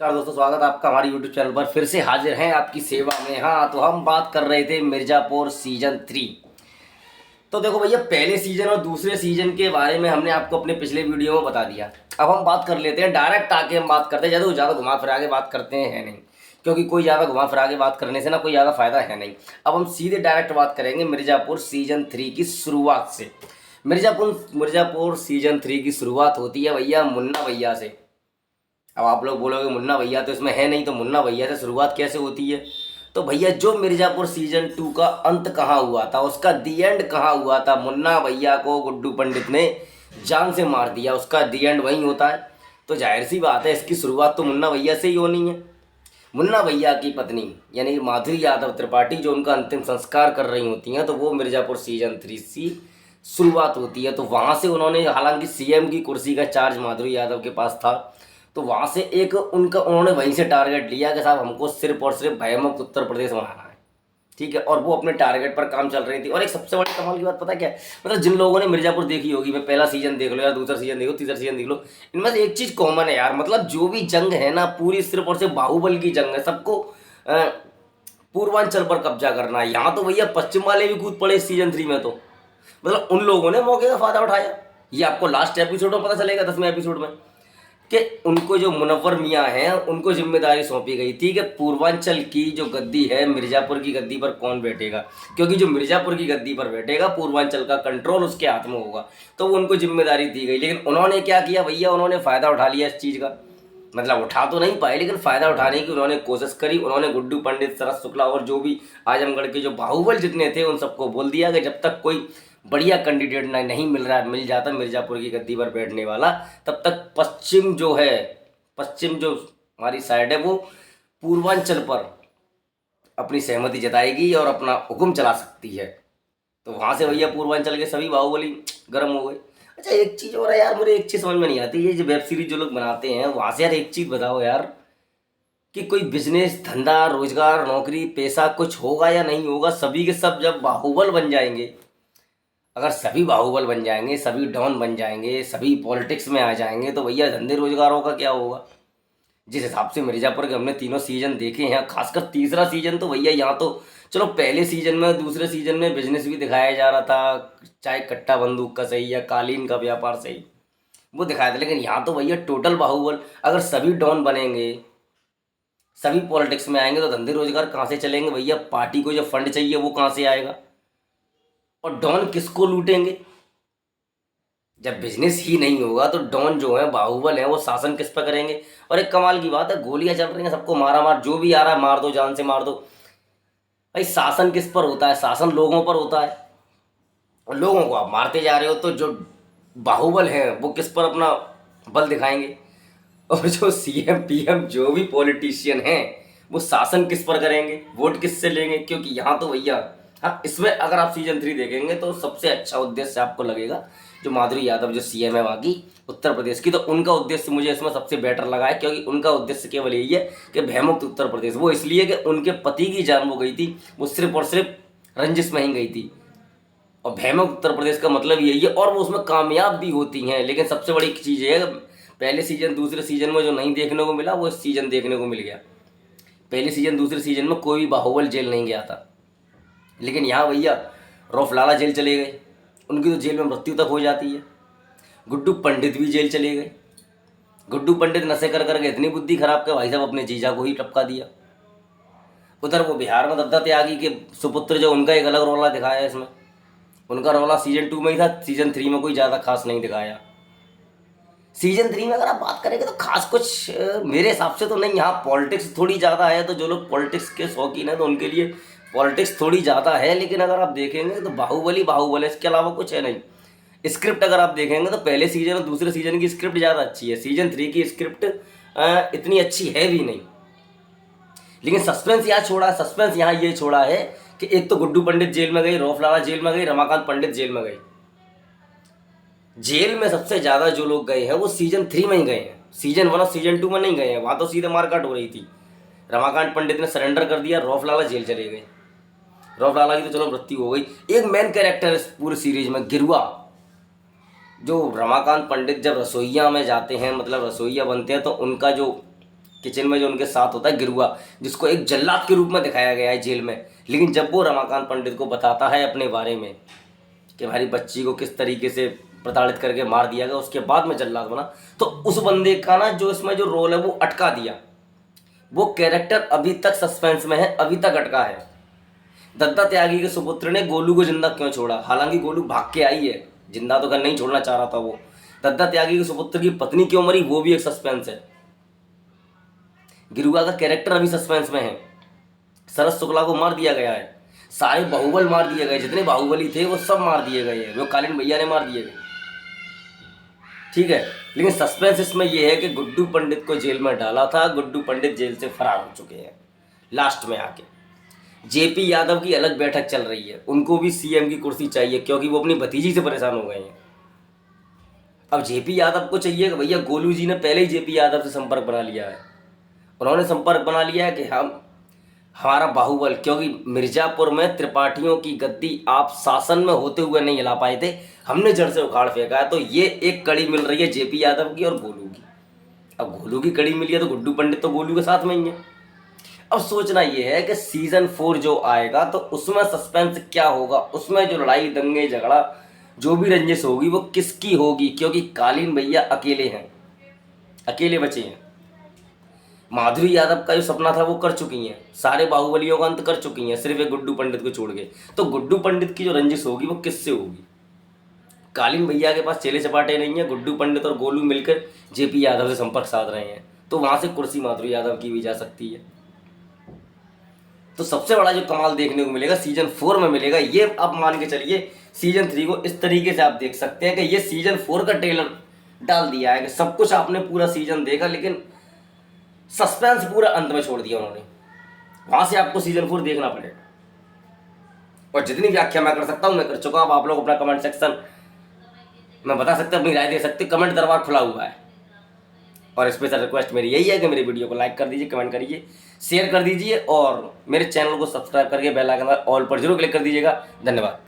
नमस्कार दोस्तों, स्वागत है आपका हमारे यूट्यूब चैनल पर। फिर से हाजिर हैं आपकी सेवा में। हाँ, तो हम बात कर रहे थे मिर्ज़ापुर सीजन 3। तो देखो भैया, पहले सीजन और दूसरे सीजन के बारे में हमने आपको अपने पिछले वीडियो में बता दिया। अब हम बात कर लेते हैं, डायरेक्ट आके हम बात करते हैं। ज़्यादा घुमा फिरा के बात करते हैं है नहीं, क्योंकि कोई ज़्यादा घुमा फिरा के बात करने से ना कोई ज़्यादा फायदा है नहीं। अब हम सीधे डायरेक्ट बात करेंगे मिर्ज़ापुर सीजन 3 की शुरुआत से। मिर्ज़ापुर सीजन 3 की शुरुआत होती है भैया मुन्ना भैया से। अब आप लोग बोलोगे मुन्ना भैया तो इसमें है नहीं, तो मुन्ना भैया से शुरुआत कैसे होती है? तो भैया, जो मिर्ज़ापुर सीजन 2 का अंत कहाँ हुआ था, उसका दी एंड कहाँ हुआ था, मुन्ना भैया को गुड्डू पंडित ने जान से मार दिया, उसका दी एंड वहीं होता है। तो जाहिर सी बात है, इसकी शुरुआत तो मुन्ना भैया से ही होनी है। मुन्ना भैया की पत्नी यानी माधुरी यादव त्रिपाठी जो उनका अंतिम संस्कार कर रही होती हैं, तो वो मिर्ज़ापुर सीजन 3 की शुरुआत होती है। तो वहाँ से उन्होंने, हालांकि सीएम की कुर्सी का चार्ज माधुरी यादव के पास था, तो वहाँ से एक उन्होंने वहीं से टारगेट लिया कि साहब हमको सिर्फ और सिर्फ भयमुक्त उत्तर प्रदेश बनाना है। ठीक है, और वो अपने टारगेट पर काम चल रही थी। और एक सबसे बड़ी कमाल की बात पता क्या है, मतलब जिन लोगों ने मिर्ज़ापुर देखी होगी, मैं पहला सीजन देख लो या दूसरा सीजन देखो, तीसरा सीजन देख लो, इनमें से एक चीज़ कॉमन है यार। मतलब जो भी जंग है ना, पूरी सिर्फ और सिर्फ बाहुबल की जंग है। सबको पूर्वांचल पर कब्जा करना है। यहाँ तो भैया पश्चिम वाले भी कूद पड़े सीजन 3 में। तो मतलब उन लोगों ने मौके का फायदा उठाया। ये आपको लास्ट एपिसोड में पता चलेगा, 10वें एपिसोड में, कि उनको जो मुनव्वर मियाँ हैं उनको जिम्मेदारी सौंपी गई थी कि पूर्वांचल की जो गद्दी है, मिर्ज़ापुर की गद्दी पर कौन बैठेगा, क्योंकि जो मिर्ज़ापुर की गद्दी पर बैठेगा पूर्वांचल का कंट्रोल उसके हाथ में होगा। तो वो उनको जिम्मेदारी दी गई। लेकिन उन्होंने क्या किया भैया, उन्होंने फ़ायदा उठा लिया इस चीज़ का। मतलब उठा तो नहीं पाए, लेकिन फ़ायदा उठाने की उन्होंने कोशिश करी। उन्होंने गुड्डू पंडित, शरद शुक्ला और जो भी आजमगढ़ के जो बाहुबल जितने थे, उन सबको बोल दिया कि जब तक कोई बढ़िया कैंडिडेट नहीं मिल जाता मिर्ज़ापुर की गद्दी पर बैठने वाला, तब तक पश्चिम जो हमारी साइड है, वो पूर्वांचल पर अपनी सहमति जताएगी और अपना हुक्म चला सकती है। तो वहाँ से भैया पूर्वांचल के सभी बाहुबली गर्म हो गए। अच्छा, एक चीज़ और है यार, मुझे एक चीज़ समझ में नहीं आती, ये जो वेब सीरीज जो लोग बनाते हैं, वहाँ से यार एक चीज़ बताओ यार, कि कोई बिजनेस, धंधा, रोजगार, नौकरी, पैसा कुछ होगा या नहीं होगा? सभी के सब जब बाहुबल बन जाएंगे, अगर सभी बाहुबल बन जाएंगे, सभी डॉन बन जाएंगे, सभी पॉलिटिक्स में आ जाएंगे, तो भैया धंधे रोजगारों का क्या होगा? जिस हिसाब से मिर्ज़ापुर के हमने तीनों सीजन देखे हैं, खासकर तीसरा सीजन, तो भैया यहाँ तो चलो पहले सीजन में, दूसरे सीजन में बिजनेस भी दिखाया जा रहा था, चाहे कट्टा बंदूक का सही या कालीन का व्यापार सही, वो दिखाया था। लेकिन यहाँ तो भैया टोटल बाहुबल। अगर सभी डॉन बनेंगे, सभी पॉलिटिक्स में आएंगे, तो धंधे रोजगार कहाँ से चलेंगे भैया? पार्टी को जो फंड चाहिए वो कहाँ से आएगा? और डॉन किसको लूटेंगे? जब बिजनेस ही नहीं होगा तो डॉन जो है, बाहुबल है, वो शासन किस पर करेंगे? और एक कमाल की बात है, गोलियां चल रही हैं, सबको मारा मार, जो भी आ रहा है मार दो, जान से मार दो। भाई शासन किस पर होता है? शासन लोगों पर होता है। और लोगों को आप मारते जा रहे हो, तो जो बाहुबल है वो किस पर अपना बल दिखाएंगे? और जो सीएम पीएम जो भी पॉलिटिशियन हैं, वो शासन किस पर करेंगे? वोट किससे लेंगे? क्योंकि यहाँ तो भैया, हाँ, इसमें अगर आप सीजन 3 देखेंगे तो सबसे अच्छा उद्देश्य आपको लगेगा जो माधुरी यादव जो सीएम है वहाँ की, उत्तर प्रदेश की, तो उनका उद्देश्य मुझे इसमें सबसे बेटर लगा है। क्योंकि उनका उद्देश्य केवल यही है कि भयमुक्त उत्तर प्रदेश। वो इसलिए कि उनके पति की जान वो गई थी, वो सिर्फ और सिर्फ रंजिश में ही गई थी। और भयमुक्त उत्तर प्रदेश का मतलब यही है, और वो उसमें कामयाब भी होती हैं। लेकिन सबसे बड़ी चीज़ ये है, पहले सीजन दूसरे सीजन में जो नहीं देखने को मिला, वो इस सीजन देखने को मिल गया। पहले सीजन दूसरे सीजन में कोई भी बाहुबल जेल नहीं गया था, लेकिन यहाँ भैया रौफ लाला जेल चले गए, उनकी तो जेल में मृत्यु तक हो जाती है। गुड्डू पंडित भी जेल चले गए। गुड्डू पंडित नशे कर करके इतनी बुद्धि खराब के भाई साहब अपने जीजा को ही टपका दिया। उधर वो बिहार में दत्ता त्यागी के सुपुत्र जो, उनका एक अलग रौला दिखाया है इसमें। उनका रौला सीजन 2 में ही था, सीजन 3 में कोई ज़्यादा खास नहीं दिखाया। सीजन 3 में अगर आप बात करेंगे तो खास कुछ मेरे हिसाब से तो नहीं। यहाँ पॉलिटिक्स थोड़ी ज़्यादा है, तो जो लोग पॉलिटिक्स के शौकीन हैं तो उनके लिए पॉलिटिक्स थोड़ी ज़्यादा है। लेकिन अगर आप देखेंगे तो बाहुबली बाहुबल है, इसके अलावा कुछ है नहीं। स्क्रिप्ट अगर आप देखेंगे तो पहले सीजन और दूसरे सीजन की स्क्रिप्ट ज़्यादा अच्छी है। सीजन 3 की स्क्रिप्ट इतनी अच्छी है भी नहीं। लेकिन सस्पेंस यहाँ छोड़ा है, सस्पेंस यहाँ ये छोड़ा है कि एक तो गुड्डू पंडित जेल में गई, रौफ लाला जेल में गई, रमाकांत पंडित जेल में गई। जेल में सबसे ज़्यादा जो लोग गए हैं वो सीजन 3 में ही गए हैं, सीजन 1 और सीजन 2 में नहीं गए हैं। वहाँ तो सीधे मारकाट हो रही थी। रमाकांत पंडित ने सरेंडर कर दिया, रौफ लाला जेल चले गए। रौफ लाला की तो चलो मृत्यु हो गई। एक मेन कैरेक्टर इस पूरी सीरीज में गिरुआ, जो रमाकांत पंडित जब रसोईया में जाते हैं, मतलब रसोईया बनते हैं, तो उनका जो किचन में जो उनके साथ होता है गिरुआ, जिसको एक जल्लाद के रूप में दिखाया गया है जेल में, लेकिन जब वो रमाकांत पंडित को बताता है अपने बारे में कि हमारी बच्ची को किस तरीके से प्रताड़ित करके मार दिया गया, उसके बाद में जल्लाद बना, तो उस बंदे का ना जो इसमें जो रोल है वो अटका दिया। वो कैरेक्टर अभी तक सस्पेंस में है, अभी तक अटका है। दत्ता त्यागी के सुपुत्र ने गोलू को जिंदा क्यों छोड़ा? हालांकि गोलू भाग के आई है, जिंदा तो कर नहीं छोड़ना चाह रहा था वो। दत्ता त्यागी के सुपुत्र की पत्नी क्यों मरी, वो भी एक सस्पेंस है। गिरुआ का कैरेक्टर अभी सस्पेंस में है। शरद शुक्ला को मार दिया गया है, सारे बाहुबल मार दिए गए, जितने बाहुबली थे वो सब मार दिए गए हैं, वो कालीन भैया ने मार दिए गए, ठीक है। लेकिन सस्पेंस इसमें यह है कि गुड्डू पंडित को जेल में डाला था, गुड्डू पंडित जेल से फरार हो चुके हैं लास्ट में आके। जेपी यादव की अलग बैठक चल रही है, उनको भी सीएम की कुर्सी चाहिए क्योंकि वो अपनी भतीजी से परेशान हो गए हैं। अब जेपी यादव को चाहिए कि भैया गोलू जी ने पहले ही जेपी यादव से संपर्क बना लिया है, उन्होंने संपर्क बना लिया है कि हम हमारा बाहुबल, क्योंकि मिर्जापुर में त्रिपाठियों की गद्दी आप शासन में होते हुए नहीं हिला पाए थे, हमने जड़ से उखाड़ फेंका है। तो ये एक कड़ी मिल रही है जेपी यादव की और गोलू की। अब गोलू की कड़ी मिली है तो गुड्डू पंडित तो गोलू के साथ में ही है। अब सोचना ये है कि सीजन 4 जो आएगा तो उसमें सस्पेंस क्या होगा, उसमें जो लड़ाई दंगे झगड़ा जो भी रंजिश होगी वो किसकी होगी, क्योंकि कालीन भैया अकेले हैं, अकेले बचे हैं। माधुरी यादव का जो सपना था वो कर चुकी हैं, सारे बाहुबलियों का अंत कर चुकी हैं, सिर्फ एक गुड्डू पंडित को छोड़ के। तो गुड्डू पंडित की जो रंजिश होगी वो किससे होगी? कालीन भैया के पास चेले चपाटे नहीं है, गुड्डू पंडित और गोलू मिलकर जेपी यादव से संपर्क साध रहे हैं, तो वहां से कुर्सी माधुरी यादव की भी जा सकती है। तो सबसे बड़ा जो कमाल देखने को मिलेगा सीजन 4 में मिलेगा। ये आप मान के चलिए सीजन 3 को इस तरीके से आप देख सकते हैं कि ये सीजन 4 का ट्रेलर डाल दिया है कि सब कुछ आपने पूरा सीजन देखा, लेकिन सस्पेंस पूरा अंत में छोड़ दिया उन्होंने। वहां से आपको सीजन 4 देखना पड़ेगा। और जितनी व्याख्या मैं कर सकता हूं मैं कर चुका हूं। आप लोग अपना कमेंट सेक्शन में बता सकते हैं, अपनी राय दे सकते, कमेंट दरबार खुला हुआ है। और स्पेशल रिक्वेस्ट मेरी यही है कि मेरी वीडियो को लाइक कर दीजिए, कमेंट करिए, शेयर कर दीजिए और मेरे चैनल को सब्सक्राइब करके बेल आइकन ऑल पर जरूर क्लिक कर दीजिएगा। धन्यवाद।